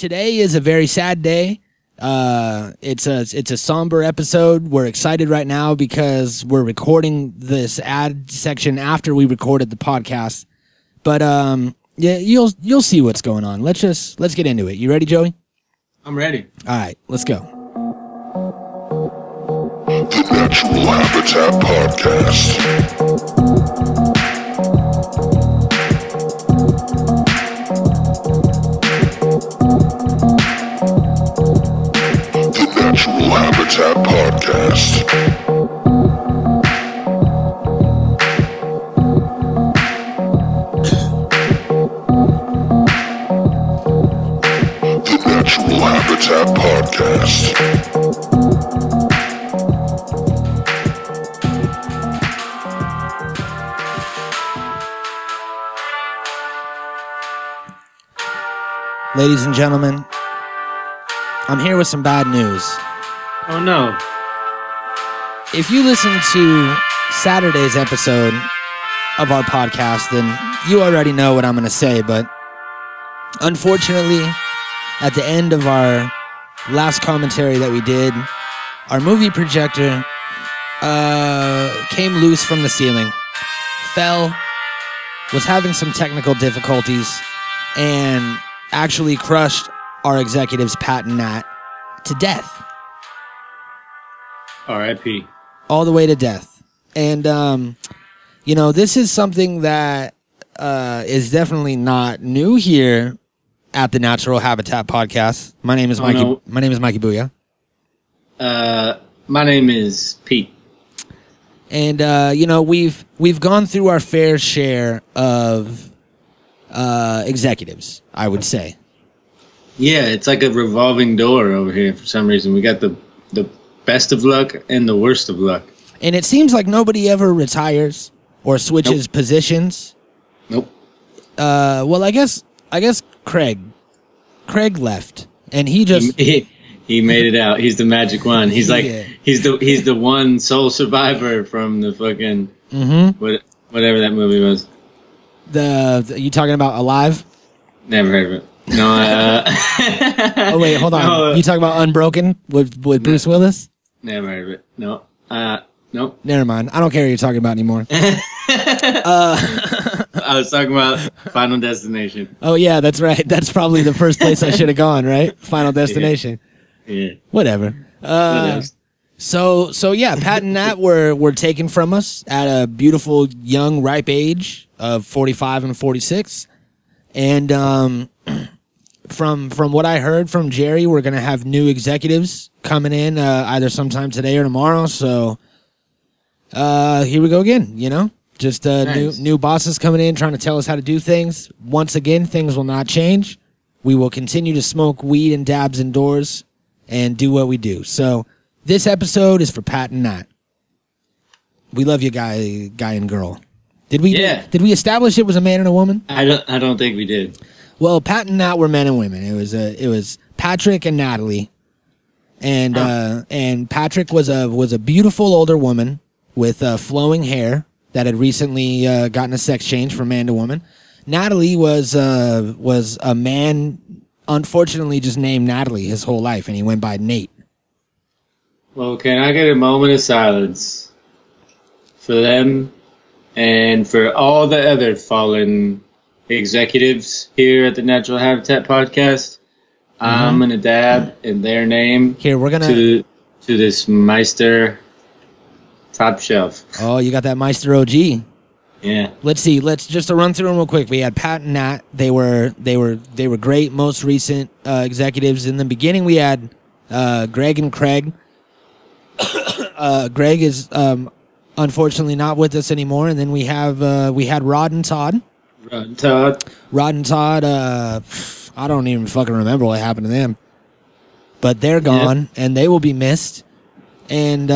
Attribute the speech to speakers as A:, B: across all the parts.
A: today is a very sad day. It's a somber episode. We're excited right now because we're recording this ad section after we recorded the podcast. But yeah, you'll see what's going on. Let's get into it. You ready, Joey?
B: I'm ready.
A: All right, let's go.
C: The Natural Habitat Podcast. Natural Habitat Podcast. The Natural Habitat Podcast.
A: Ladies and gentlemen, I'm here with some bad news.
B: Oh no.
A: If you listen to Saturday's episode of our podcast, then you already know what I'm going to say, but unfortunately, at the end of our last commentary that we did, our movie projector came loose from the ceiling, fell, was having some technical difficulties, and actually crushed our executive's Pat and Nat to death.
B: R.I.P.
A: All the way to death. And, you know, this is something that is definitely not new here at the Natural Habitat Podcast. My name is Mikey.
B: No.
A: My name is Mikey Booyah.
B: My name is Pete.
A: And, you know, we've gone through our fair share of executives, I would say.
B: Yeah, it's like a revolving door over here for some reason. We got the best of luck and the worst of luck.
A: And it seems like nobody ever retires or switches positions.
B: Nope.
A: Well, I guess Craig left, and he just
B: he made it out. He's the magic one. He's like he's the one sole survivor from the fucking whatever that movie was.
A: You talking about Alive?
B: Never heard of it. No.
A: Oh wait, hold on.
B: No,
A: you talking about Unbroken with Bruce Willis?
B: Never heard of it. No. Nope.
A: Never mind. I don't care what you're talking about anymore.
B: I was talking about Final Destination.
A: Oh yeah, that's right. That's probably the first place I should have gone, right? Final Destination.
B: Yeah.
A: Whatever. So yeah, Pat and Nat were taken from us at a beautiful young ripe age of 45 and 46. And from what I heard from Jerry, we're gonna have new executives coming in either sometime today or tomorrow. So here we go again. You know, just
B: nice.
A: new bosses coming in trying to tell us how to do things. Once again, things will not change. We will continue to smoke weed and dabs indoors and do what we do. So this episode is for Pat and Nat. We love you, guy and girl. Did we establish it was a man and a woman?
B: I don't think we did.
A: Well, Pat and Nat were men and women. It was Patrick and Natalie, and Patrick was a beautiful older woman with flowing hair that had recently gotten a sex change from man to woman. Natalie was a man, unfortunately, just named Natalie his whole life, and he went by Nate.
B: Well, can I get a moment of silence for them and for all the other fallen executives here at the Natural Habitat Podcast? I'm gonna dab in their name.
A: Here, we're gonna
B: to this Meister top shelf.
A: Oh, you got that Meister OG.
B: Yeah.
A: Let's see. Let's just to run through them real quick. We had Pat and Nat. They were great. Most recent executives. In the beginning, we had Greg and Craig. Greg is unfortunately not with us anymore. And then we had Rod and Todd. Rod and Todd. I don't even fucking remember what happened to them. But they're gone, and they will be missed. And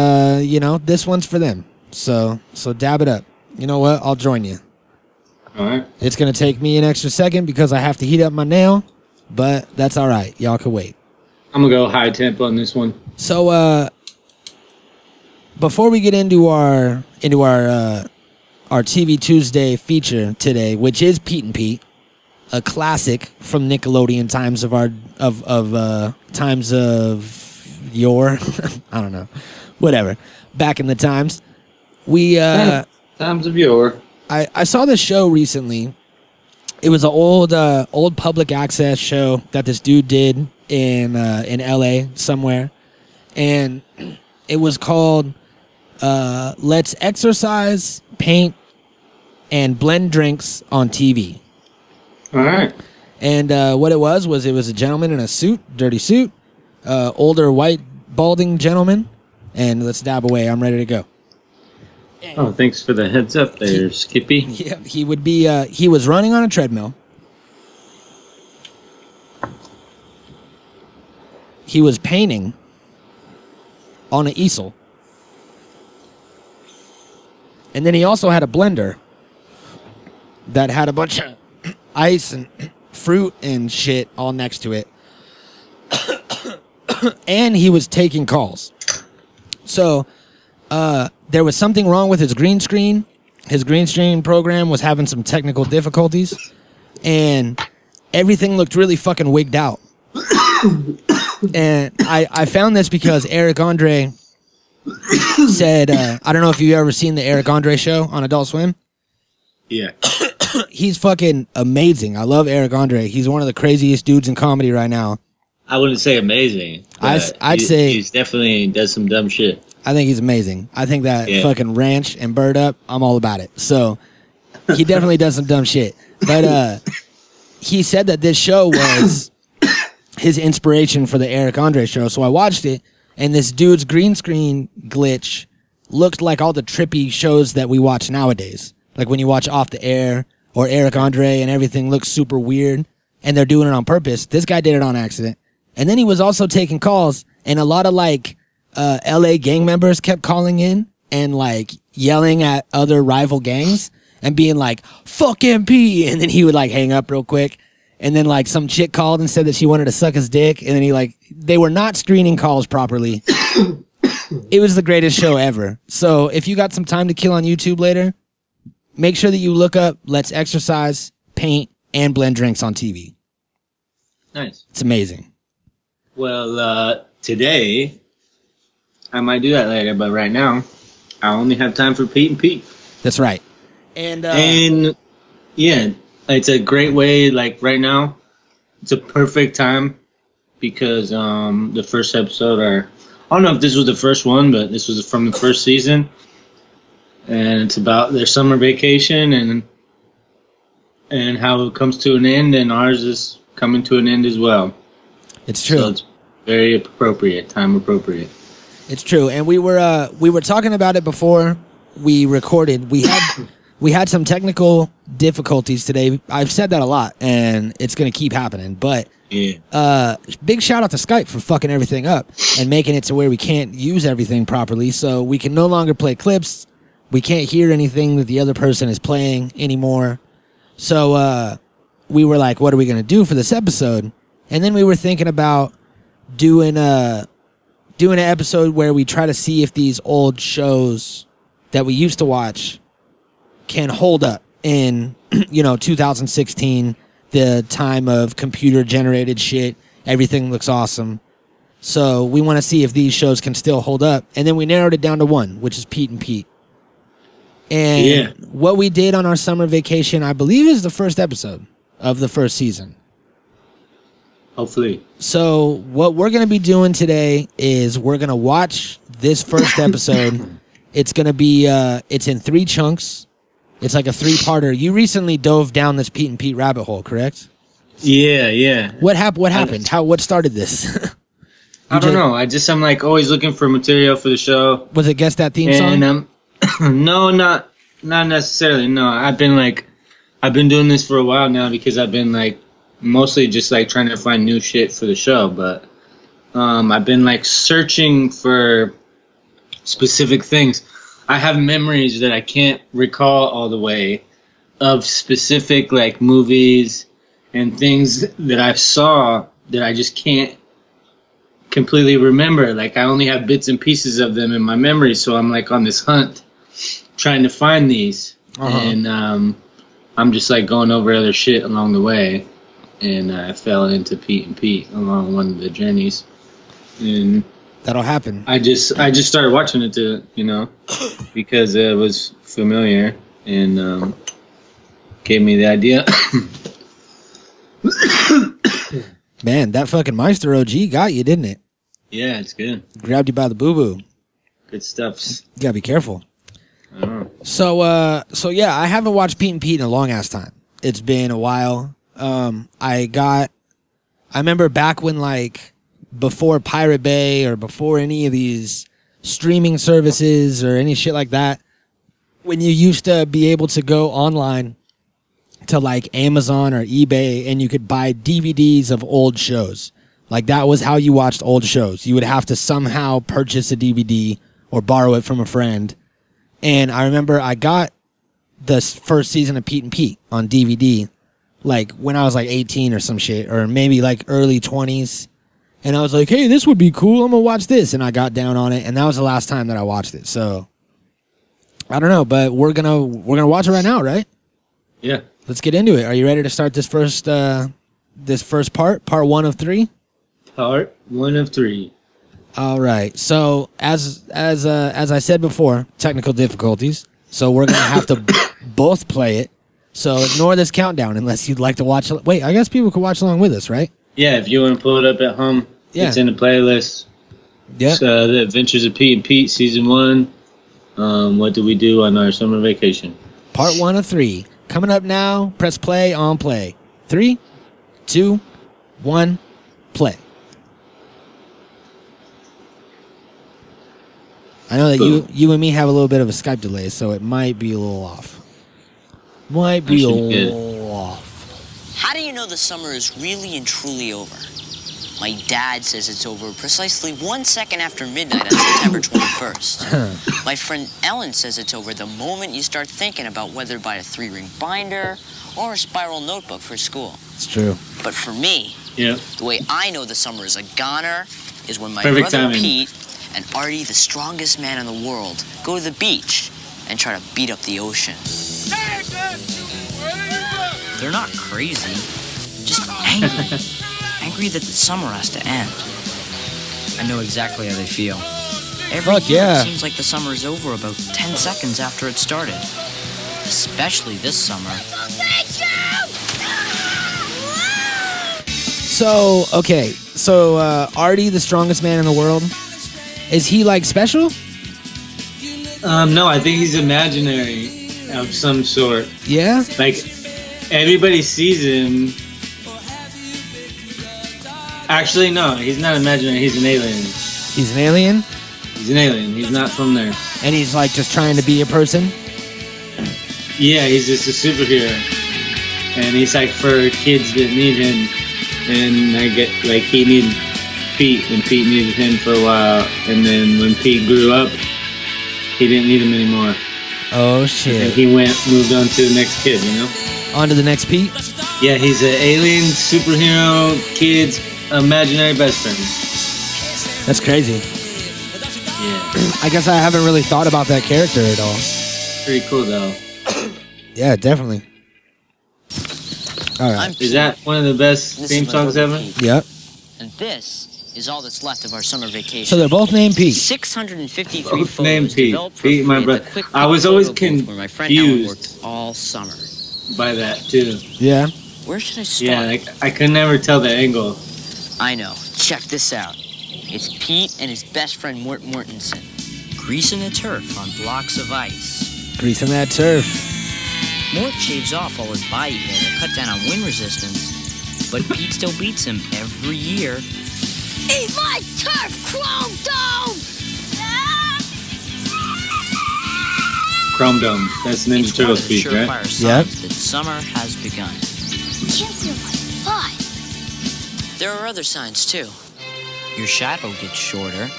A: you know, this one's for them. So dab it up. You know what? I'll join you.
B: All right.
A: It's going to take me an extra second because I have to heat up my nail, but that's all right. Y'all can wait.
B: I'm going to go high temp on this one.
A: So, before we get into our TV Tuesday feature today, which is Pete and Pete, a classic from Nickelodeon times times of yore. I don't know, whatever. Back in the times,
B: times of yore.
A: I saw this show recently. It was an old public access show that this dude did in LA somewhere, and it was called "Let's Exercise, Paint, and Blend Drinks on TV."
B: All right.
A: And what it was a gentleman in a suit, dirty suit, older white balding gentleman, and let's dab away. I'm ready to go.
B: Oh, thanks for the heads up there, Skippy.
A: Yeah, he would be. He was running on a treadmill. He was painting on an easel, and then he also had a blender that had a bunch of ice and fruit and shit all next to it, and he was taking calls. So there was something wrong with his green screen. His green screen program was having some technical difficulties, and everything looked really fucking wigged out. And I found this because Eric Andre said, I don't know if you've ever seen the Eric Andre show on Adult Swim.
B: Yeah.
A: He's fucking amazing. I love Eric Andre. He's one of the craziest dudes in comedy right now.
B: I wouldn't say amazing.
A: I'd say
B: he's definitely does some dumb shit.
A: I think he's amazing. I think that fucking ranch and bird up, I'm all about it. So he definitely does some dumb shit. But he said that this show was his inspiration for the Eric Andre show. So I watched it, and this dude's green screen glitch looked like all the trippy shows that we watch nowadays. Like when you watch Off the Air or Eric Andre and everything looks super weird, and they're doing it on purpose. This guy did it on accident. And then he was also taking calls, and a lot of like LA gang members kept calling in and like yelling at other rival gangs and being like, "Fuck MP," and then he would like hang up real quick. And then like some chick called and said that she wanted to suck his dick, and then they were not screening calls properly. It was the greatest show ever. So if you got some time to kill on YouTube later, make sure that you look up Let's Exercise, Paint, and Blend Drinks on TV.
B: Nice.
A: It's amazing.
B: Well, today, I might do that later, but right now, I only have time for Pete and Pete.
A: That's right. And
B: yeah, it's a great way, like right now, it's a perfect time because the first episode, I don't know if this was the first one, but this was from the first season. And it's about their summer vacation and how it comes to an end, and ours is coming to an end as well.
A: It's true.
B: So it's very appropriate, time appropriate.
A: It's true. And we were talking about it before we recorded. We had some technical difficulties today. I've said that a lot, and it's going to keep happening. But big shout out to Skype for fucking everything up and making it to where we can't use everything properly. So we can no longer play clips. We can't hear anything that the other person is playing anymore. So we were like, what are we going to do for this episode? And then we were thinking about doing an episode where we try to see if these old shows that we used to watch can hold up in 2016, the time of computer generated shit. Everything looks awesome. So we want to see if these shows can still hold up. And then we narrowed it down to one, which is Pete and Pete. And what we did on our summer vacation, I believe, is the first episode of the first season.
B: Hopefully. So
A: what we're going to be doing today is we're going to watch this first episode. It's going to be, it's in 3 chunks. It's like a 3-parter. You recently dove down this Pete and Pete rabbit hole, correct?
B: Yeah.
A: What happened? What started this?
B: I don't know. I'm like always looking for material for the show.
A: Was it Guess That Theme Song?
B: No, not necessarily. No, I've been doing this for a while now because I've been like mostly just like trying to find new shit for the show. But I've been like searching for specific things. I have memories that I can't recall all the way of specific like movies and things that I saw that I just can't completely remember. Like I only have bits and pieces of them in my memory, so I'm like on this hunt trying to find these. And I'm just like going over other shit along the way, and I fell into Pete and Pete along one of the journeys, and
A: that'll happen.
B: I just started watching it because it was familiar and gave me the idea.
A: Man, that fucking Meister OG got you, didn't it?
B: Yeah, it's good.
A: Grabbed you by the boo-boo.
B: Good stuff.
A: You gotta be careful.
B: Oh.
A: So yeah, I haven't watched Pete and Pete in a long ass time. It's been a while. I remember back when, like, before Pirate Bay or before any of these streaming services or any shit like that, when you used to be able to go online to like Amazon or eBay and you could buy DVDs of old shows. Like, that was how you watched old shows. You would have to somehow purchase a DVD or borrow it from a friend. And I remember I got the first season of Pete and Pete on DVD, like when I was like 18 or some shit, or maybe like early 20s. And I was like, hey, this would be cool. I'm going to watch this. And I got down on it. And that was the last time that I watched it. So I don't know, but we're going to watch it right now, right?
B: Yeah.
A: Let's get into it. Are you ready to start this first part 1 of 3?
B: Part 1 of 3.
A: All right. So as I said before, technical difficulties. So we're gonna have to both play it. So ignore this countdown unless you'd like to watch. Wait, I guess people could watch along with us, right?
B: Yeah, if you want to pull it up at home, it's in the playlist.
A: Yeah.
B: So The Adventures of Pete and Pete, Season 1. What do we do on our summer vacation?
A: Part 1 of 3. Coming up now. Press play on play. 3, 2, 1, play. I know that you and me have a little bit of a Skype delay, so it might be a little off. Might be a little off.
D: How do you know the summer is really and truly over? My dad says it's over precisely 1 second after midnight on September 21st. My friend Ellen says it's over the moment you start thinking about whether to buy a 3-ring binder or a spiral notebook for school.
A: It's true.
D: But for me, the way I know the summer is a goner is when my brother Pete and Artie, the strongest man in the world, go to the beach and try to beat up the ocean. They're not crazy, just angry. Angry that the summer has to end. I know exactly how they feel. Every year it seems like the summer is over about 10 seconds after it started. Especially this summer.
A: So, okay. So, Artie, the strongest man in the world, is he, like, special?
B: No, I think he's imaginary of some sort.
A: Yeah?
B: Like, everybody sees him. Actually, no, he's not imaginary. He's an alien.
A: He's an alien?
B: He's an alien. He's not from there.
A: And he's, like, just trying to be a person?
B: Yeah, he's just a superhero. And he's, like, for kids that need him. And I get, like, he needed Pete, and Pete needed him for a while. And then when Pete grew up, he didn't need him anymore.
A: Oh, shit.
B: And he moved on to the next kid, you know?
A: On to the next Pete?
B: Yeah, he's an alien, superhero, kid's imaginary best friend.
A: That's crazy.
B: Yeah.
A: I guess I haven't really thought about that character at all.
B: Pretty cool, though.
A: Yeah, definitely. All right.
B: Is that one of the best theme songs ever?
A: Yep.
D: And this is all that's left of our summer vacation.
A: So they're both named Pete.
D: 653
B: both
D: photos
B: named Pete.
D: developed for
B: Pete, my brother. I was always confused
D: all summer.
B: by that too.
D: Yeah. Where should I start?
B: Yeah, like, I could never tell the angle.
D: I know. Check this out. It's Pete and his best friend Mort Mortensen. Greasing the turf on blocks of ice.
A: Greasing that turf.
D: Mort shaves off all his body hair to cut down on wind resistance, but Pete still beats him every year. Eat my turf, Chrome Dome!
B: Chrome Dome. That's Ninja Turtle speak, right?
D: Yep. That summer has begun. Can't feel my butt. There are other signs too. Your shadow gets shorter.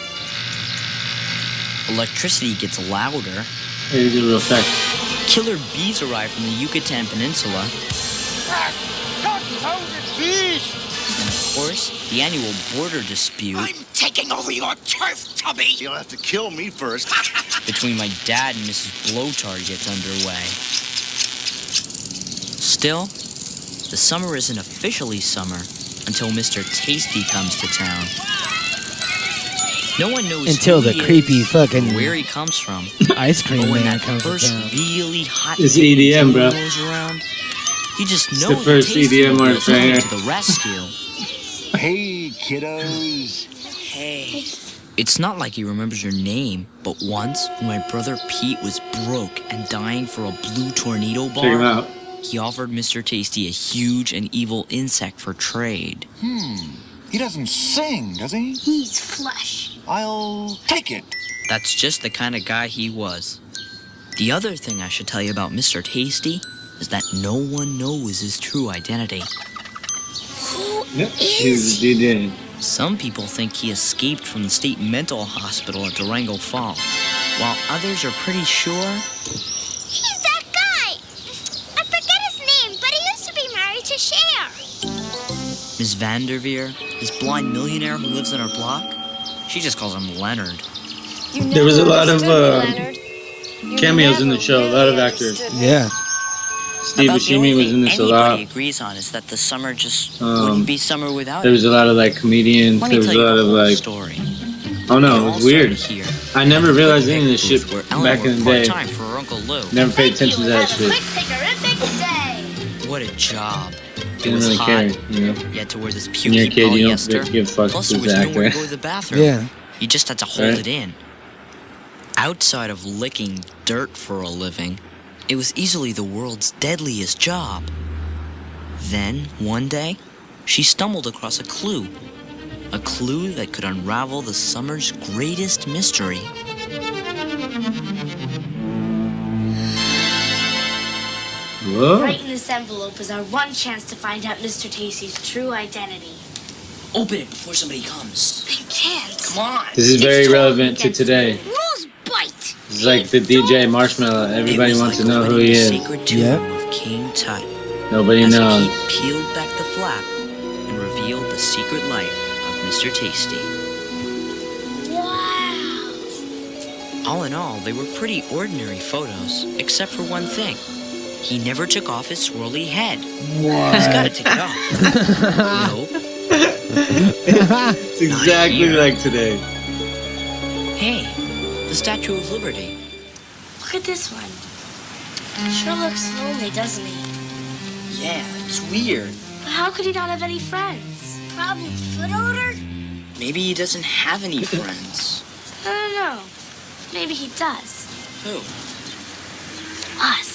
D: Electricity gets louder.
B: It is a real fact.
D: Killer bees arrive from the Yucatan Peninsula. And of course, the annual border dispute.
E: I'm taking over your turf, Tubby! You'll have to kill me first.
D: Between my dad and Mrs. Blowtard gets underway. Still, the summer isn't officially summer until Mr. Tasty comes to town. No one knows
A: until
D: who
A: the
D: he
A: creepy
D: is,
A: fucking
D: where he comes from.
A: ice cream
D: But when
A: man
D: that
A: comes to
D: first
A: town.
D: really hot
B: It's
D: day
B: EDM, bro.
D: goes around, you just
B: It's
D: know
B: the first
D: that Tasty
B: EDM
D: will
B: artist
D: be
B: right
D: coming
B: here.
D: to the rescue.
E: Hey, kiddos.
D: Hey. It's not like he remembers your name, but once, when my brother Pete was broke and dying for a blue tornado
B: Check him
D: bar,
B: out.
D: he offered Mr. Tasty a huge and evil insect for trade.
E: He doesn't sing, does he?
F: He's flesh.
E: I'll take it.
D: That's just the kind of guy he was. The other thing I should tell you about Mr. Tasty is that no one knows his true identity.
B: Yep, he's the DJ.
D: Some people think he escaped from the state mental hospital at Durango Falls, while others are pretty sure
F: He's that guy. I forget his name, but he used to be married to Cher.
D: Ms. Vanderveer, this blind millionaire who lives on our block, she just calls him Leonard.
B: There was a lot of cameos in the show, a lot of actors.
A: Yeah.
B: Steve
D: About the only
B: Buscemi was
D: thing
B: in this a
D: anybody
B: lot.
D: agrees on is that the summer just wouldn't be summer without
B: There
D: it.
B: was a lot of like comedians.
D: Let
B: There
D: me
B: was
D: tell
B: a
D: you
B: lot
D: the
B: of
D: whole
B: like.
D: story.
B: Oh no,
D: It
B: it
D: all
B: was weird.
D: started here.
B: I never
D: At the
B: realized any of
D: picnic
B: this shit
D: booth where Ellen
B: back in
D: worked
B: the day.
D: part-time for her Uncle Lou.
B: Never paid attention to that
F: Have a
B: shit.
F: quick pickerific day.
D: What a job. It
B: Didn't
D: was
B: really
D: hot.
B: care, you know.
D: You had to wear this
B: When you're a
D: pukey
B: kid, you don't
D: polyester.
B: give fucks
D: Plus,
B: to
D: there was
B: the
D: nowhere to
B: actor.
D: go to the bathroom.
A: Yeah.
D: You just had to hold
B: Right.
D: it in. Outside of licking dirt for a living, it was easily the world's deadliest job. Then, one day, she stumbled across a clue that could unravel the summer's greatest mystery.
B: Whoa.
F: Right in this envelope is our one chance to find out Mr. Tasty's true identity.
D: Open it before somebody comes.
F: I can't.
D: Come on.
B: This is very
F: It's totally
B: relevant to
F: against
B: today.
F: Rules bite.
B: It's like the DJ Marshmallow. Everybody
D: It was
B: wants
D: like
B: to know who
D: opening
B: he
D: the
B: is.
D: sacred tomb
A: Yep.
D: of King Tut.
B: Nobody
D: As
B: knows.
D: Pete peeled back the flap and revealed the secret life of Mr. Tasty.
F: Wow.
D: All in all, they were pretty ordinary photos, except for one thing. He never took off his swirly head. He's gotta take it off. Nope.
B: It's exactly
D: here.
B: like today.
D: Hey, the Statue of Liberty.
F: Look at this one. Sure looks lonely, doesn't he?
D: Yeah, it's weird.
F: But how could he not have any friends? Probably foot odor?
D: Maybe he doesn't have any friends.
F: I don't know. Maybe he does.
D: Who?
F: Us.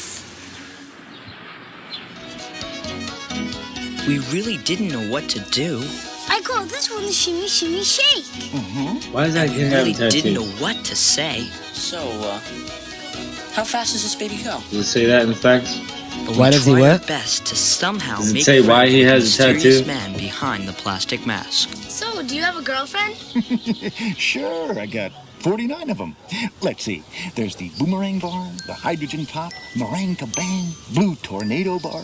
D: We really didn't know what to do.
F: I call this one the shimmy shimmy shake.
B: Why is that
D: We
B: kid have a
D: really didn't know
B: tattoo?
D: what to say. So, how fast does this baby go?
B: Does it say that in the facts?
D: But
A: Why
D: we
A: does he
D: tried our
A: what?
D: best to somehow
B: Does it
D: make
B: say
D: friends
B: why he
D: with the
B: has a
D: mysterious
B: tattoo?
D: man behind the plastic mask.
F: So, do you have a girlfriend?
E: Sure, I got 49 of them. Let's see. There's the boomerang bar, the hydrogen pop, meringue kabang, blue tornado bar,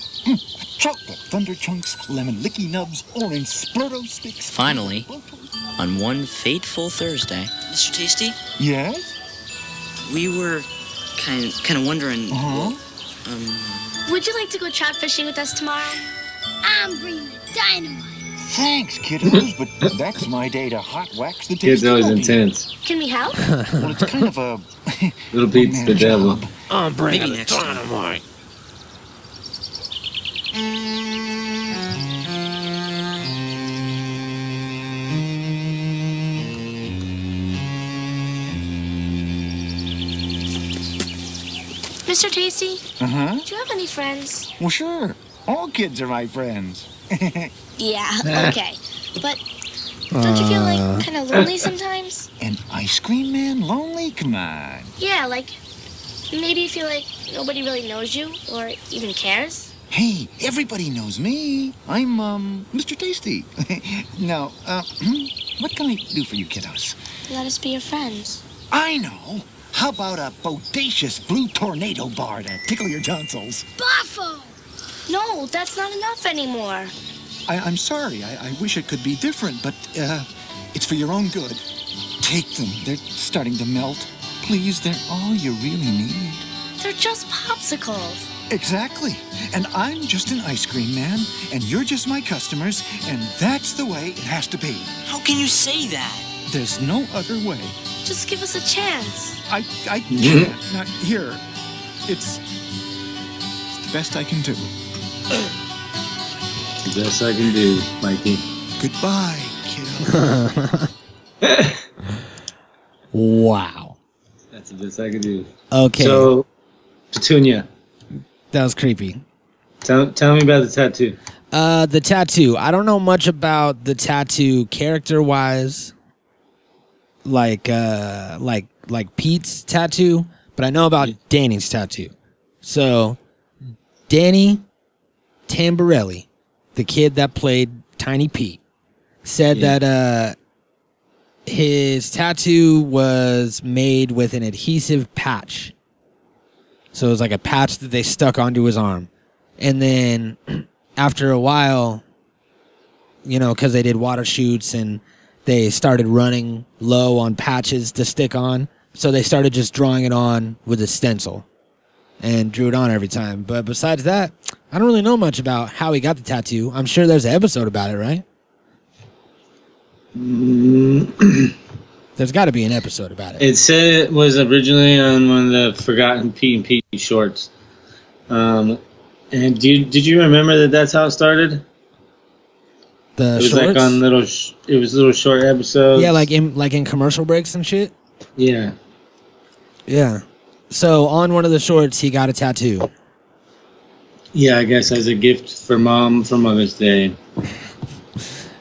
E: chocolate thunder chunks, lemon licky nubs, orange splurto sticks.
D: Finally, on one fateful Thursday, Mr. Tasty,
E: Yes?
D: we were kind of wondering.
F: Would you like to go trout fishing with us tomorrow? I'm bringing the dynamite.
E: Thanks, kiddos, but that's my day to hot wax the
B: Kid's
E: tasty
B: always
E: puppy.
B: intense.
F: Can we help?
E: Well, it's kind of a
B: Little Pete's the devil.
E: job.
D: Maybe next time.
F: Mr. Tasty,
E: Uh-huh.
F: do you have any friends?
E: Well, sure. All kids are my friends.
F: Yeah, okay. But don't you feel like kind of lonely sometimes?
E: An ice cream man lonely? Come on.
F: Yeah, like maybe you feel like nobody really knows you or even cares?
E: Hey, everybody knows me. I'm, Mr. Tasty. Now, what can I do for you kiddos?
F: Let us be your friends.
E: I know. How about a bodacious blue tornado bar to tickle your tonsils?
F: Buffo! No, that's not enough anymore.
E: I'm sorry. I wish it could be different, but, it's for your own good. Take them. They're starting to melt. Please, they're all you really need.
F: They're just popsicles.
E: Exactly. And I'm just an ice cream man, and you're just my customers, and that's the way it has to be.
D: How can you say that?
E: There's no other way.
F: Just give us a chance.
E: I can't. Not here. It's the best I can do.
B: It's the best I can do, Mikey.
E: Goodbye, kiddo.
A: Wow.
B: That's the best I can do.
A: Okay.
B: So, Petunia,
A: that was creepy.
B: tell me about the tattoo.
A: The tattoo. I don't know much about the tattoo character-wise, like Pete's tattoo, but I know about Danny's tattoo. So, Danny Tamborelli, the kid that played Tiny Pete, said that his tattoo was made with an adhesive patch. So it was like a patch that they stuck onto his arm. And then after a while, you know, because they did water shoots and they started running low on patches to stick on, so they started just drawing it on with a stencil and drew it on every time. But besides that, I don't really know much about how he got the tattoo. I'm sure there's an episode about it, right? There's got to be an episode about it.
B: It said it was originally on one of the Forgotten Pete and Pete shorts. And did you remember that that's how it started?
A: The
B: it was
A: shorts?
B: like on little short episodes.
A: Yeah, like in commercial breaks and shit.
B: Yeah.
A: Yeah. So on one of the shorts, he got a tattoo.
B: Yeah, I guess as a gift for Mom for Mother's Day.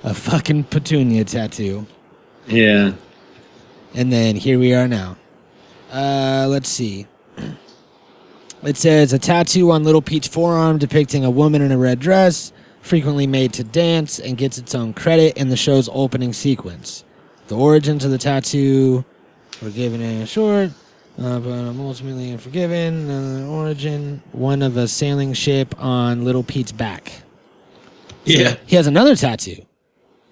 A: A fucking Petunia tattoo.
B: Yeah.
A: And then here we are now. Let's see. It says a tattoo on Little Pete's forearm depicting a woman in a red dress, frequently made to dance, and gets its own credit in the show's opening sequence. The origins of the tattoo were given in a short, but ultimately unforgiven. Origin, one of a sailing ship on Little Pete's back. So
B: Yeah.
A: he has another tattoo.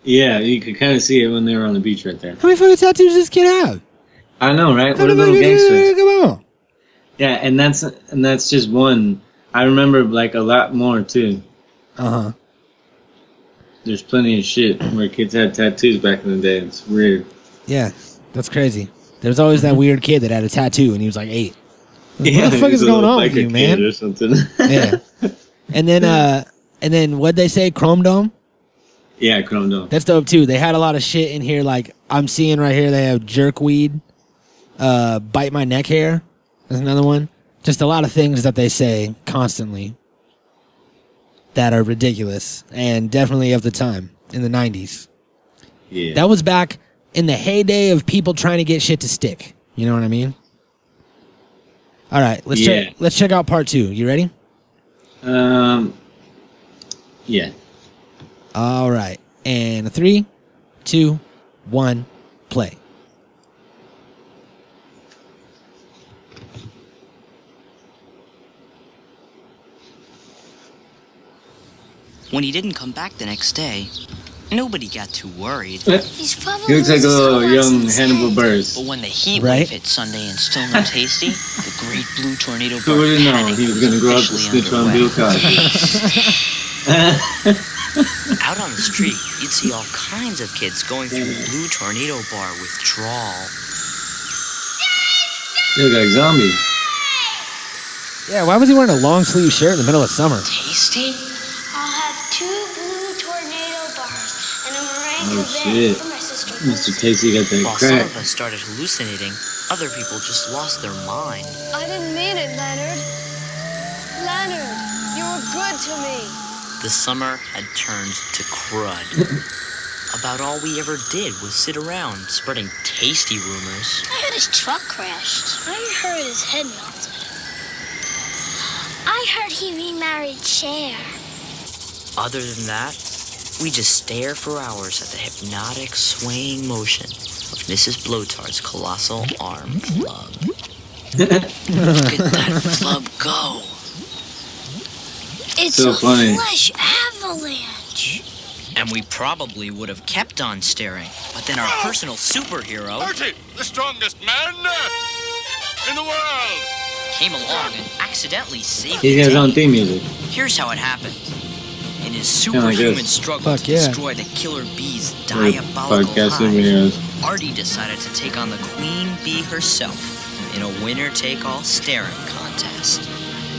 B: Yeah, you could kind of see it when they were on the beach right there.
A: How many fucking tattoos does this kid have?
B: I know, right?
A: How
B: What a
A: many
B: little gangster.
A: Come on.
B: Yeah, and that's just one. I remember like a lot more too.
A: Uh-huh.
B: There's plenty of shit where kids had tattoos back in the day. It's weird.
A: Yeah, that's crazy. There's always that weird kid that had a tattoo and he was like 8.
B: Yeah,
A: what the fuck
B: he's
A: is
B: a
A: going
B: little
A: on with
B: biker
A: you, man?
B: kid or something.
A: Yeah. And then what'd they say? Chrome Dome?
B: Yeah, Chrome Dome.
A: That's dope too. They had a lot of shit in here. Like I'm seeing right here, they have jerkweed, bite my neck hair. There's another one. Just a lot of things that they say constantly that are ridiculous and definitely of the time in the 90s.
B: Yeah.
A: That was back in the heyday of people trying to get shit to stick. You know what I mean? All right, let's check out part 2. You ready?
B: Yeah.
A: All right. And 3, 2, 1, play.
D: When he didn't come back the next day, nobody got too worried.
F: He's probably
B: He looks like a little young
F: his
B: Hannibal
F: head.
B: Buress.
D: But when the heat
A: Right?
D: wave hit Sunday and still no tasty, the great blue tornado
B: Who would have known
D: panic
B: he was
D: was
B: going to grow up to
D: officially
B: snitch on
D: underway.
B: Bill Cosby?
D: Out on the street, you'd see all kinds of kids going through the blue tornado bar withdrawal.
B: They look like zombies.
A: Yeah, why was he wearing a long sleeve shirt in the middle of summer?
D: Tasty?
F: I'll have 2 blue tornado bars and a meringue
B: Oh,
F: bed
B: shit.
F: for my sister.
B: Mr. Tasty got that
D: While some
B: crack.
D: of us started hallucinating, other people just lost their mind.
F: I didn't mean it, Leonard. Leonard, you were good to me.
D: The summer had turned to crud. About all we ever did was sit around spreading tasty rumors.
F: I heard his truck crashed. I heard his head melted. I heard he remarried Cher.
D: Other than that, we just stare for hours at the hypnotic swaying motion of Mrs. Blowtard's colossal arm flub. Look at that flub go.
F: It's
B: So
F: a
B: funny.
F: flesh avalanche.
D: And we probably would have kept on staring, but then our personal superhero
G: Archie, the strongest man in the world.
D: came along and accidentally saved
B: He
D: the
B: has his own
D: day.
B: theme music.
D: Here's how it happened. In his
B: like
D: superhuman
B: this.
D: struggle to destroy the killer bee's
B: We're
D: diabolical
B: podcast
D: hive,
B: superheroes.
D: Artie decided to take on the queen bee herself in a winner-take-all staring contest.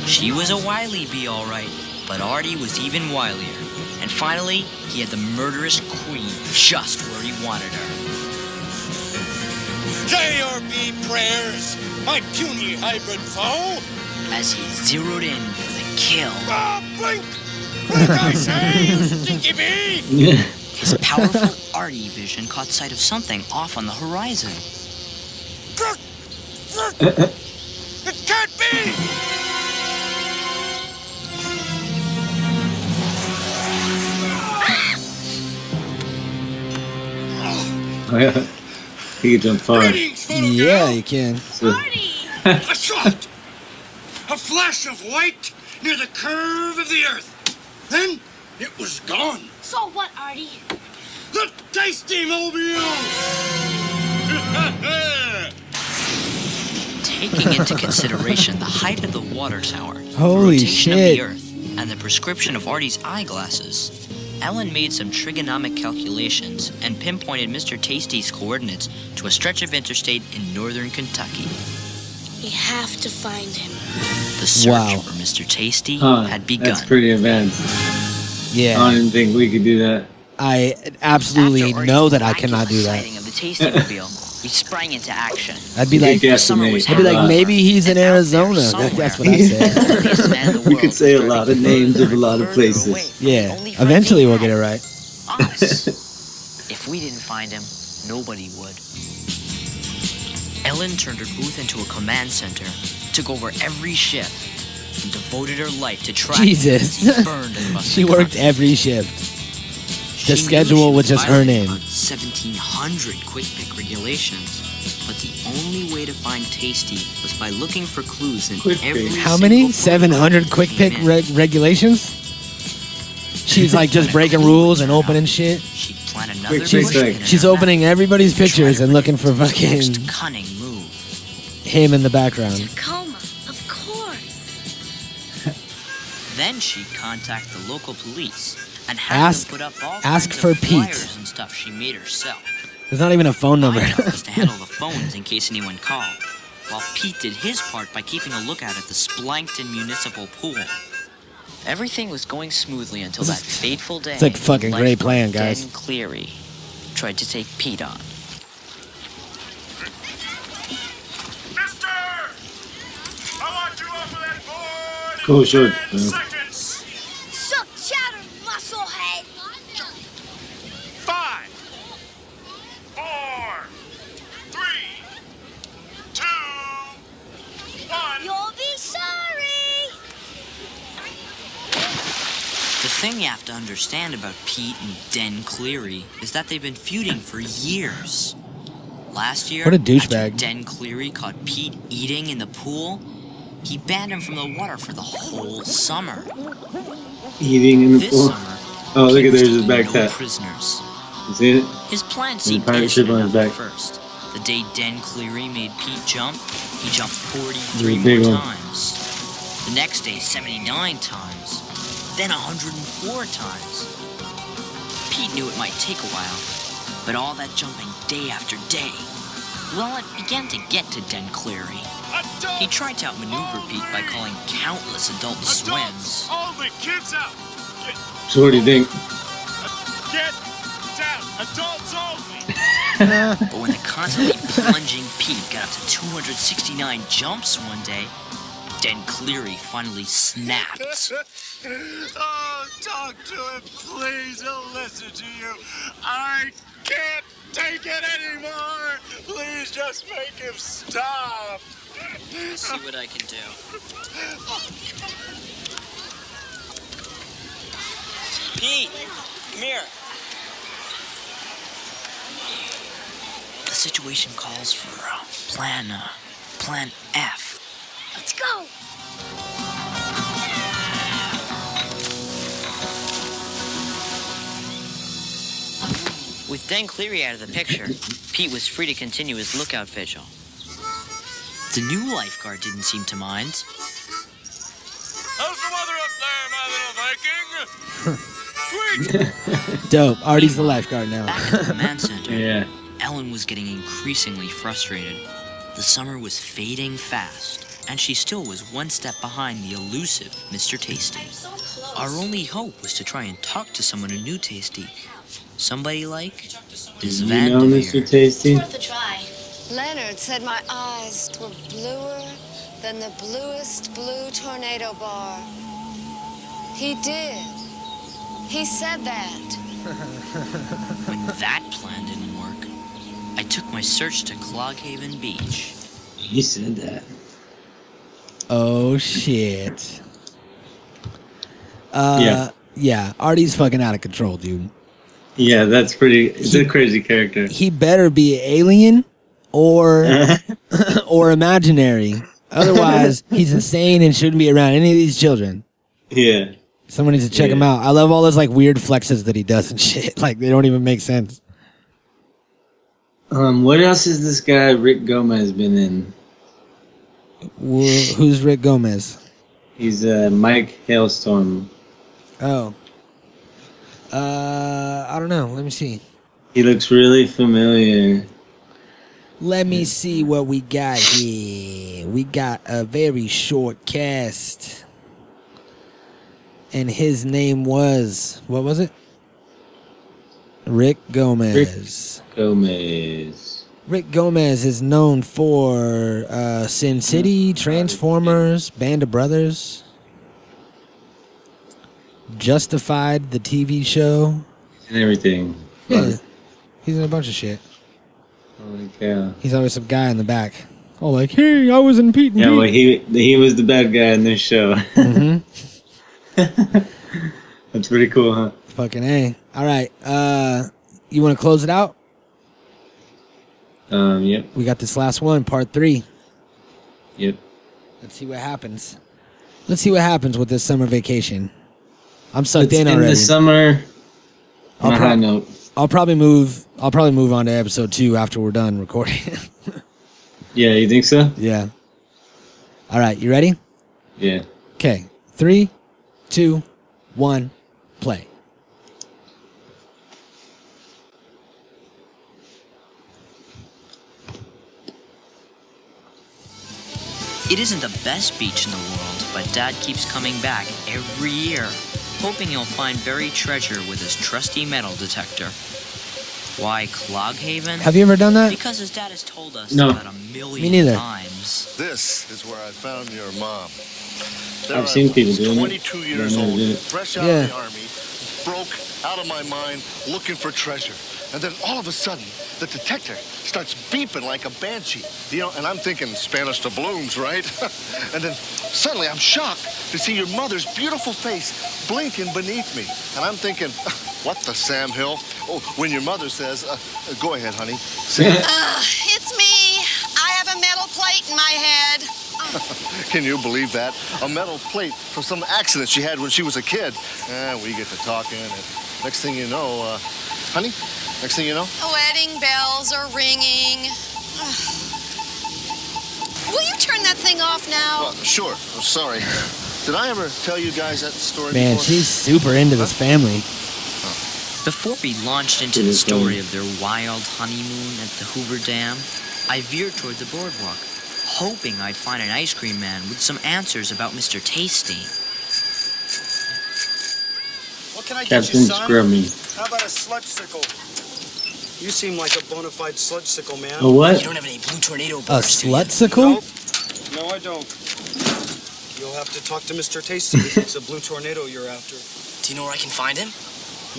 D: She was a wily bee, all right, but Artie was even wilier. And finally, he had the murderous queen just where he wanted her.
G: Say your bee prayers, my puny hybrid foe.
D: As he zeroed in for the kill,
G: Blink! Blink, I say, you stinky bee!
D: his powerful Artie vision caught sight of something off on the horizon.
G: It can't be!
B: Oh, yeah. He can jump far.
G: Greetings, photo
A: Yeah,
G: girl.
A: you can.
B: So,
G: I saw it! A flash of white near the curve of the earth. Then it was gone.
F: So what, Artie?
G: The tasty mobile!
D: Taking into consideration the height of the water tower,
A: Holy
D: rotation of
A: shit.
D: the Earth, and the prescription of Artie's eyeglasses, Ellen made some trigonomic calculations and pinpointed Mr. Tasty's coordinates to a stretch of interstate in northern Kentucky.
F: We have to find him.
D: The search
A: Wow.
D: for Mr. Tasty
B: huh,
D: had begun.
B: that's pretty advanced. I
A: Yeah.
B: don't even think we could do that.
A: I absolutely
D: After Artie's
A: know that I cannot do
D: miraculous
A: that.
D: sighting of the Tasty Mobile, he sprang into action.
A: I'd be like,
B: Good
D: summer was
A: I'd be like,
B: guesstimate.
A: maybe he's in
D: And out there
A: Arizona.
D: somewhere,
A: That's what I said.
D: the earliest man in the
B: We
D: world
B: could say a
D: was
B: lot of
D: driving
B: names of
D: further
B: a lot of
D: and further
B: places.
D: away from the
A: Yeah.
D: only friend
A: Eventually
D: he
A: we'll
D: had.
A: get it right.
D: Us. If we didn't find him, nobody would. Ellen turned her booth into a command center, took over every shift, and devoted her life to tracking him as
A: Jesus.
D: he burned across
A: She
D: the
A: worked
D: continent.
A: every shift.
D: She
A: The
D: knew
A: schedule
D: she
A: was just her
D: violating
A: name.
D: about 1,700 quick pick regulations, but the only way to find Tasty was by looking for clues in
B: Quick
D: every
B: pick.
A: How many?
D: single
A: 700 quick pick
D: came in.
A: regulations? She's like just breaking rules and opening shit.
D: She'd plan another
B: Quick pick,
D: push
B: quick.
D: pin in
A: She's
D: her
A: opening
D: map
A: everybody's
D: to try
A: pictures
D: to
A: and looking for
D: predict his
A: fucking
D: next cunning move.
A: him in the background.
F: Tacoma, of course.
D: Then she'd contact the local police and have
A: Ask-
D: them put up all
A: ask
D: kinds
A: for
D: of
A: Pete.
D: flyers and stuff she made herself.
A: There's not even a phone number.
D: My job was to handle the phones in case anyone called, while Pete did his part by keeping a lookout at the Splankton Municipal Pool. Everything was going smoothly until that fateful day.
A: It's like fucking
D: when
A: great
D: Lifeguard
A: plan, guys.
D: Den Cleary tried to take Pete on.
G: Mister! I want you off of that board in
B: Cool short,
G: 10
B: man.
G: seconds.
F: Suck chatter, musclehead.
G: 5, 4, 3, 2, 1.
F: You'll be sorry.
D: The thing you have to understand about Pete and Den Cleary is that they've been feuding for years. Last year,
A: What a
D: after
A: douchebag.
D: Den Cleary caught Pete eating in the pool, he banned him from the water for the whole summer.
B: Eating in the
D: This
B: pool.
D: summer,
B: Oh, look
D: Pete
B: at
D: was
B: there's his
D: taking
B: back
D: no
B: tap.
D: prisoners.
B: You see it?
D: His plan
B: the
D: seemed
B: pirate
D: innocent
B: ship on his
D: enough at
B: back.
D: first. The day Den Cleary made Pete jump, he jumped 43
B: Really big
D: more
B: one.
D: times. The next day, 79 times. Then 104 times. Pete knew it might take a while, but all that jumping day after day, well, it began to get to Den Cleary. He tried to outmaneuver Pete by calling countless adult swims.
G: Only kids out.
B: So what do you think?
G: Get down. Adults only.
D: But when the constantly plunging Pete got up to 269 jumps one day, Den Cleary finally snapped.
G: Oh, talk to him, please. He'll listen to you. I can't take it anymore. Please just make him stop.
D: See what I can do. Pete, come here. The situation calls for plan F.
F: Let's go.
D: With Den Cleary out of the picture, Pete was free to continue his lookout vigil. The new lifeguard didn't seem to mind.
G: How's the weather up there, my little Viking? Sweet!
A: Dope. Artie's the lifeguard now.
D: Back at the command center,
B: Yeah.
D: Ellen was getting increasingly frustrated. The summer was fading fast, and she still was one step behind the elusive Mr. Tasty. Our only hope was to try and talk to someone who knew Tasty. Somebody like Ms.
B: You
D: Van
B: know
D: Devere.
B: Mr. Tasty?
F: Worth a try.
H: Leonard said my eyes were bluer than the bluest blue tornado bar. He did. He said that.
D: When that plan didn't work, I took my search to Cloghaven Beach.
B: He said that.
A: Oh shit.
B: Yeah.
A: Yeah, Artie's fucking out of control, dude.
B: Yeah, that's pretty. It's a crazy character.
A: He better be alien or or imaginary. Otherwise, he's insane and shouldn't be around any of these children.
B: Yeah.
A: Someone needs to check him out. I love all those like weird flexes that he does and shit. Like they don't even make sense.
B: What else has this guy Rick Gomez been in?
A: Who's Rick Gomez?
B: He's Mike Hailstorm.
A: Oh. I don't know. Let me see.
B: He looks really familiar.
A: Let me see what we got here. We got a very short cast. And his name was, what was it? Rick Gomez. Rick Gomez is known for Sin City, Transformers, Band of Brothers, Justified, the TV show.
B: And everything.
A: Yeah, he's in a bunch of shit.
B: Holy cow.
A: He's always some guy in the back. Oh, like, hey, I was in Pete and
B: Yeah,
A: Pete.
B: well, he was the bad guy in this show.
A: Mm-hmm.
B: That's pretty cool, huh?
A: Fucking A. All right. You want to close it out?
B: Yep.
A: We got this last one, part 3.
B: Yep.
A: Let's see what happens. Let's see what happens with this summer vacation. I'm sucked
B: Let's
A: in
B: end
A: already.
B: the summer on a high note.
A: I'll probably move on to episode 2 after we're done recording.
B: Yeah, you think so?
A: Yeah. All right, you ready?
B: Yeah.
A: Okay. 3, 2, 1, play.
D: It isn't the best beach in the world, but Dad keeps coming back every year, hoping he'll find buried treasure with his trusty metal detector. Why Cloghaven?
A: Have you ever done that?
D: Because his dad has told us
B: No.
D: about a
A: Me
D: million
A: neither.
D: times.
E: This is where I found your mom.
B: I've seen people doing it.
E: 22 years
B: But I never
E: old,
B: did it.
E: fresh out
A: Yeah.
E: of the army, broke, out of my mind, looking for treasure. And then all of a sudden, the detector starts beeping like a banshee. You know, and I'm thinking Spanish doubloons, right? And then suddenly I'm shocked to see your mother's beautiful face blinking beneath me. And I'm thinking, what the Sam Hill? Oh, when your mother says, go ahead, honey. Say it.
H: It's me. I have a metal plate in my head.
E: Can you believe that? A metal plate from some accident she had when she was a kid. We get to talking, and next thing you know, honey, next thing you know?
H: Wedding bells are ringing. Will you turn that thing off now?
E: Sure. I'm sorry. Did I ever tell you guys that story
A: Man,
E: before?
A: she's super into this family.
D: Before we launched into the story of their wild honeymoon at the Hoover Dam, I veered toward the boardwalk, hoping I'd find an ice cream man with some answers about Mr. Tasty.
I: What can I get
B: Captain
I: you, son?
B: Scrummy.
I: How about a sludge-sickle? You seem like a bona fide sludge-sickle, man.
B: A what?
D: You don't have any blue tornado
A: A
D: bars, do you?
A: slutsicle?
I: Nope. No, I don't. You'll have to talk to Mr. Tasty if it's a blue tornado you're after.
D: Do you know where I can find him?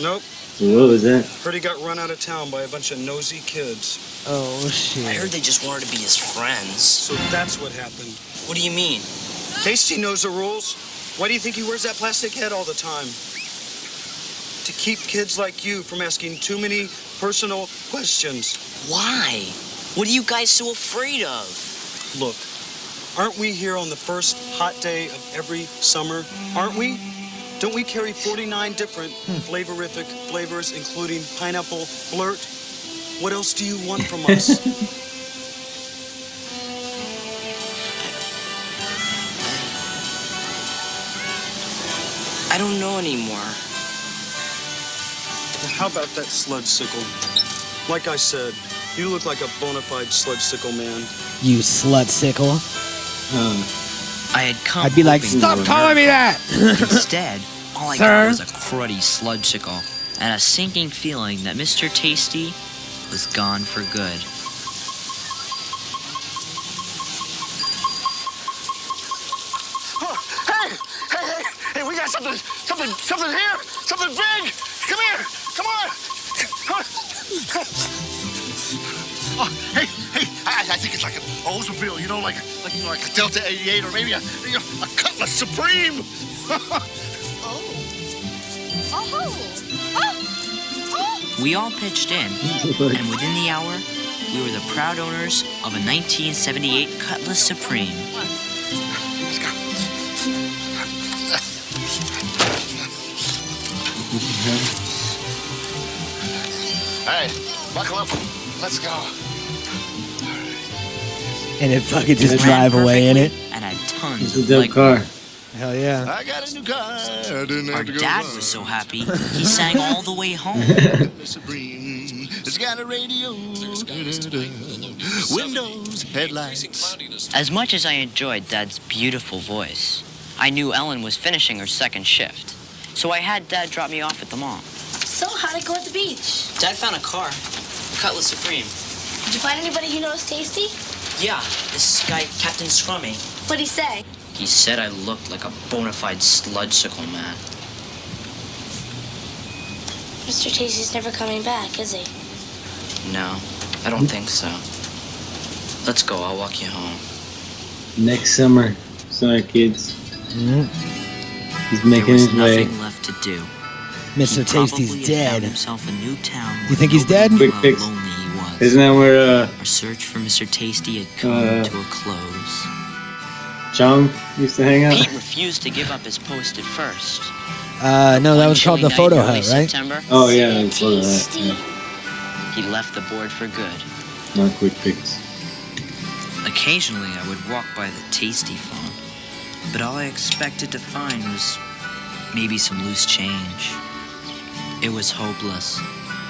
I: Nope.
B: What was that?
I: Heard he got run out of town by a bunch of nosy kids.
A: Oh, shit.
D: I heard they just wanted to be his friends.
I: So that's what happened.
D: What do you mean?
I: Tasty knows the rules. Why do you think he wears that plastic head all the time? To keep kids like you from asking too many personal questions.
D: Why? What are you guys so afraid of?
I: Look, aren't we here on the first hot day of every summer? Aren't we? Don't we carry 49 different flavorific flavors, including pineapple flirt? What else do you want from us?
D: I don't know anymore.
I: Well, how about that sludge sickle? Like I said, you look like a bona fide sludge sickle man.
A: You slut sickle.
D: I had come.
A: I'd be like,
D: hoping
A: stop
D: for a
A: calling me that!
D: Instead, all I
A: Sir?
D: got was a cruddy sludgesicle and a sinking feeling that Mr. Tasty was gone for good.
G: Hey, we got something here. Something big. Come here. Come on. Oh, hey, I think it's like an Oldsmobile, you know, like a Delta 88 or maybe a Cutlass Supreme.
D: We all pitched in, and within the hour, we were the proud owners of a 1978 Cutlass Supreme.
G: Let's go. Hey, buckle up. Let's go.
A: And it fucking just drive away in it.
D: And had tons
B: It's
D: of
B: a dope
D: leg
B: car.
A: Hell yeah.
G: I got a new car. I didn't
D: Our
G: have to go
D: dad
G: far.
D: was so happy, he sang all the way home.
G: Supreme. It's got a radio. Windows, headlights.
D: As much as I enjoyed Dad's beautiful voice, I knew Ellen was finishing her second shift. So I had Dad drop me off at the mall.
F: So, how'd it go at the beach?
D: Dad found a car, Cutlass Supreme.
F: Did you find anybody you know is tasty?
D: Yeah, this guy, Captain Scrummy.
F: What'd he say?
D: He said I looked like a bona fide sludgesicle man.
F: Mr. Tasty's never coming back, is he?
D: No, I don't think so. Let's go, I'll walk you home.
B: Next summer. Sorry, kids. He's
D: There
B: making
D: was
B: his way.
D: nothing left to do.
A: Mr.
D: He
A: Tasty's
D: probably had
A: dead.
D: found himself a new town
A: You think he's dead?
D: where
B: Quick fix.
D: lonely he was.
B: Isn't that where
D: Our search for Mr. Tasty had come to a close.
B: John used to hang out?
D: Pete refused to give up his post at first.
A: No, that was called the
D: Chilly
A: photo
D: night in early
A: hut, right?
D: September,
B: Oh yeah, it's for that.
F: Tasty.
B: Yeah.
D: he left the board for good.
B: Not quick fix.
D: Occasionally, I would walk by the Tasty phone, but all I expected to find was maybe some loose change. It was hopeless.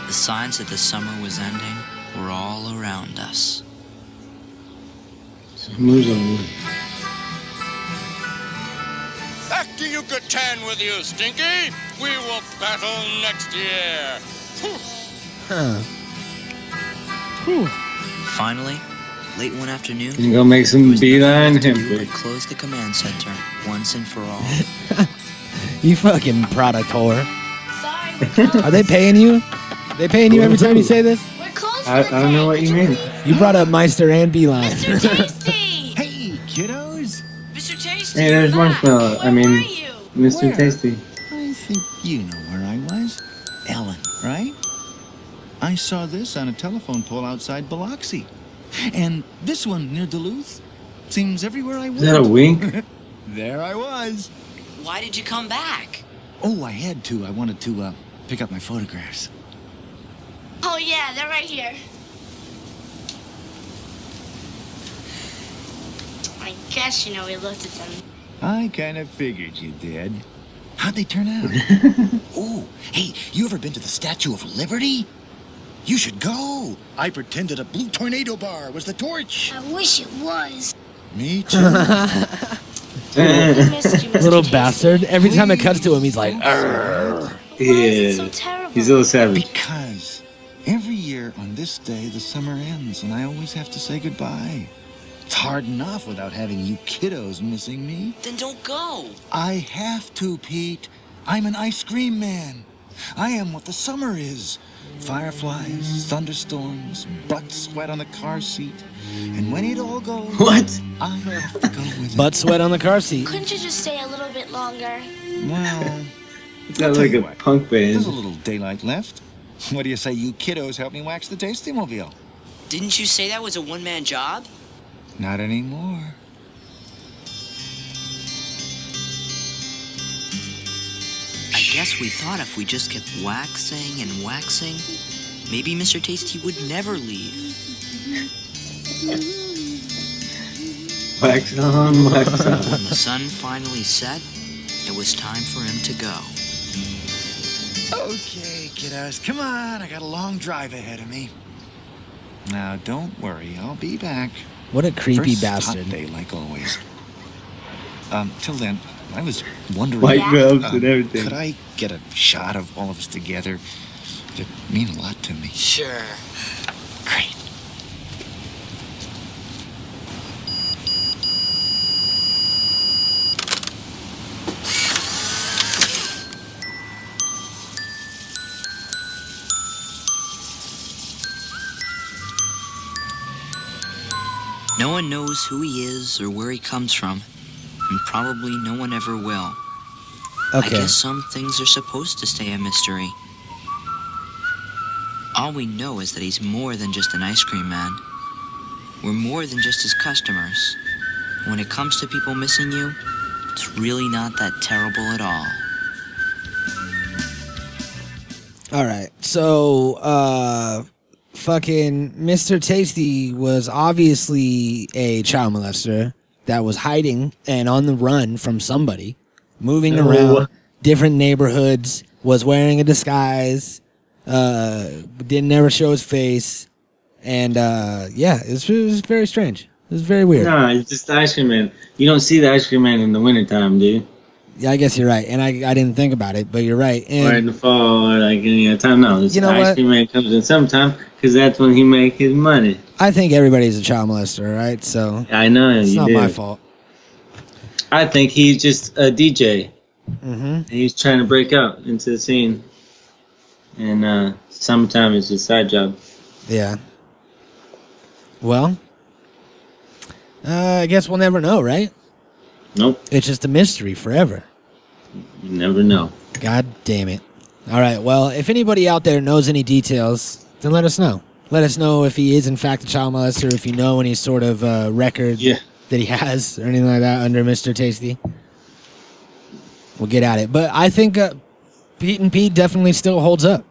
D: The signs that the summer was ending were all around us.
B: Moves on.
G: Back to Yucatan with you, Stinky. We will battle next year.
A: Huh.
D: Finally, late one afternoon,
B: You can go make
D: there
B: some
D: was nothing
B: beeline
D: left to
B: him
D: do but
B: pics.
D: close the command center once and for all.
A: You fucking product whore.
F: Sorry, we're closed.
A: Are they paying you? They paying you every time you say this?
F: We're closed
B: I
F: for the
B: don't know
F: day.
B: what you mean.
A: You brought up Meister and Beeline.
F: Mr. Tasty!
E: Hey, kiddos.
D: Mr. Tasty!
B: Hey, there's Marshmallow.
F: Where
B: I mean,
F: were you?
B: Mr.
E: Where?
B: Tasty.
E: I think you know where I was. Ellen, right? I saw this on a telephone pole outside Biloxi. And this one near Duluth. Seems everywhere I went.
B: Is that a wink?
E: There I was.
D: Why did you come back?
E: Oh, I had to. I wanted to pick up my photographs.
F: Oh, yeah, they're right here. I guess you know we looked at them.
E: I kind of figured you did. How'd they turn out? Oh, hey, you ever been to the Statue of Liberty? You should go. I pretended a blue tornado bar was the torch.
F: I wish it was.
E: Me too.
F: We missed you, Mr.
A: Little
F: Tasty.
A: bastard. Every time it cuts to him, he's like, "Arr."
F: Why is it so
B: Yeah.
F: terrible?
B: He's a little savage.
E: Because every year on this day, the summer ends, and I always have to say goodbye. It's hard enough without having you kiddos missing me.
D: Then don't go.
E: I have to, Pete. I'm an ice cream man. I am what the summer is. Fireflies, thunderstorms, butt sweat on the car seat. And when it all goes,
B: What?
E: I have to go with it.
A: butt sweat on the car seat.
F: Couldn't you just stay a little bit longer?
E: Well,
B: It's got like a punk
E: there's a
B: band.
E: little daylight left. What do you say you kiddos help me wax the Tasty Mobile?
D: Didn't you say that was a one-man job?
E: Not anymore.
D: I guess we thought if we just kept waxing and waxing, maybe Mr. Tasty would never leave.
B: Wax on, wax on.
D: When the sun finally set, it was time for him to go.
E: Okay, kiddos, come on. I got a long drive ahead of me. Now, don't worry. I'll be back.
A: What a creepy
E: First
A: bastard.
E: hot day, like always. Till then, I was wondering...
B: White gloves and everything.
E: Could I get a shot of all of us together? It'd mean a lot to me.
D: Sure.
E: Great.
D: No one knows who he is or where he comes from, and probably no one ever will.
A: Okay.
D: I guess some things are supposed to stay a mystery. All we know is that he's more than just an ice cream man. We're more than just his customers. When it comes to people missing you, it's really not that terrible at all.
A: All right. So, fucking Mr. Tasty was obviously a child molester that was hiding and on the run from somebody, moving around different neighborhoods, was wearing a disguise, didn't ever show his face, and yeah, it was very strange. It was very weird.
B: Nah, it's just the ice cream man. You don't see the ice cream man in the wintertime, dude.
A: Yeah, I guess you're right, and I didn't think about it, but you're right. And
B: or in the fall, or like any other time. No,
A: you know
B: the ice cream man comes in sometime because that's when he make his money.
A: I think everybody's a child molester, right? So
B: I know
A: it's
B: you
A: not
B: do.
A: my fault.
B: I think he's just a DJ.
A: Mm-hmm.
B: He's trying to break out into the scene, and summertime is his side job.
A: Yeah. Well, I guess we'll never know, right?
B: Nope.
A: It's just a mystery forever.
B: You never know.
A: God damn it. All right. Well, if anybody out there knows any details, then let us know. Let us know if he is in fact a child molester, if you know any sort of record that he has or anything like that under Mr. Tasty. We'll get at it. But I think Pete and Pete definitely still holds up.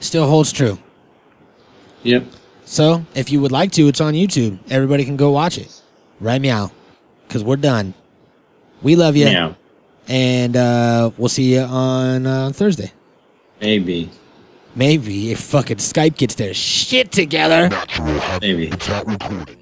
A: Still holds true.
B: Yep.
A: So, if you would like to, it's on YouTube. Everybody can go watch it. Right meow. Because we're done. We love you.
B: Meow.
A: And we'll see you on Thursday.
B: Maybe.
A: Maybe if fucking Skype gets their shit together.
B: Maybe.
C: Habitat recording.